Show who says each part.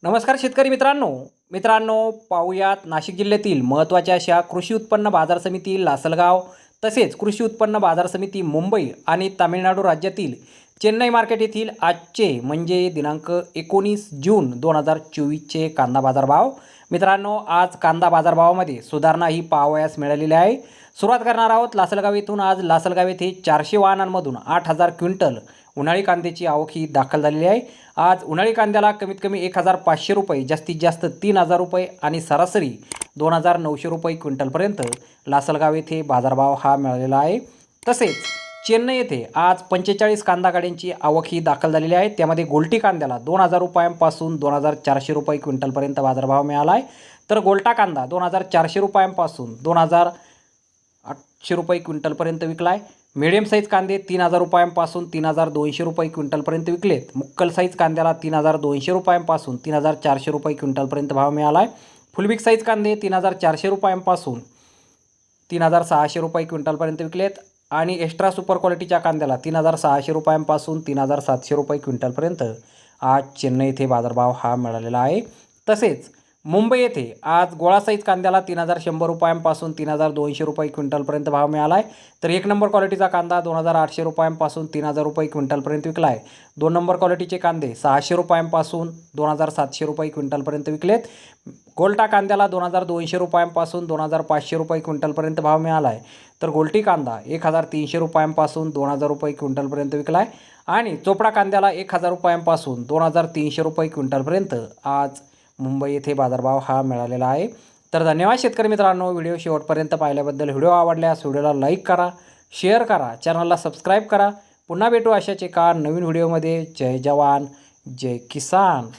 Speaker 1: नमस्कार शेतकरी मित्रांनो पाहूयात नाशिक जिल्ह्यातील महत्त्वाच्या अशा कृषी उत्पन्न बाजार समिती लासलगाव तसेच कृषी उत्पन्न बाजार समिती मुंबई आणि तामिळनाडू राज्यातील चेन्नई मार्केट येथील आजचे म्हणजे दिनांक 19 जून 2024चे कांदा बाजारभाव। मित्रांनो, आज कांदा बाजारभावामध्ये सुधारणा ही पाहावयास मिळालेली आहे। सुरुवात करणार आहोत लासलगाव येथून। आज लासलगाव येथे 400 वाहनांमधून 8000 क्विंटल उन्हाळी कांद्याची आवक ही दाखल झालेली आहे। आज उन्हाळी कांद्याला कमीत कमी 1500 रुपये, जास्तीत जास्त 3000 रुपये आणि सरासरी 2900 रुपये क्विंटलपर्यंत लासलगाव येथे बाजारभाव हा मिळालेला आहे। तसेच चेन्नई येथे आज 45 कांदा गाड्यांची आवक ही दाखल झालेली आहे। त्यामध्ये गोल्टी कांद्याला 2000 रुपयांपासून 2400 रुपये क्विंटलपर्यंत बाजारभाव मिळाला आहे। तर गोल्टा कांदा 2400 रुपयांपासून 2800 रुपये क्विंटलपर्यंत विकला आहे। मीडियम साईज कांदे 3000 रुपयांपासून 3200 रुपये क्विंटलपर्यंत विकलेत। मुक्कल साईज कांद्याला 3200 रुपयांपासून 3400 रुपये क्विंटलपर्यंत भाव मिळाला आहे। फुल बिग साईज कांदे 3400 रुपयांपासून 3600 रुपये क्विंटलपर्यंत विकलेत आणि एक्स्ट्रा सुपर क्वालिटीच्या कांद्याला 3600 रुपयांपासून 3700 रुपये क्विंटलपर्यंत आज चेन्नई येथे बाजारभाव हा मिळालेला आहे। तसेच मुंबई येथे आज गोळा साईज कांद्याला 3100 रुपयांपासून 3200 रुपये क्विंटलपर्यंत भाव मिळाला आहे। तर 1 नंबर क्वालिटीचा कांदा 2800 रुपयांपासून 3000 रुपये क्विंटलपर्यंत विकला आहे। 2 नंबर क्वालिटीचे कांदे 600 रुपयांपासून 2700 रुपये क्विंटलपर्यंत विकलेत। गोल्टा कांद्याला 2200 रुपयांपासून 2500 रुपये क्विंटलपर्यंत भाव मिळाला आहे। तर गोल्टी कांदा 1300 रुपयांपासून 2000 रुपये क्विंटलपर्यंत विकला आहे आणि चोपडा कांद्याला 1000 रुपयांपासून 2300 रुपये क्विंटलपर्यंत आज मुंबई येथे बाजारभाव हा मिळालेला आहे। तर धन्यवाद शेतकरी मित्रांनो, व्हिडिओ शेवटपर्यंत पाहिल्याबद्दल। व्हिडिओ आवडल्यास व्हिडिओला लाईक करा, शेअर करा, चॅनलला सबस्क्राईब करा। पुन्हा भेटू अशाच एका नवीन व्हिडिओमध्ये। जय जवान जय किसान।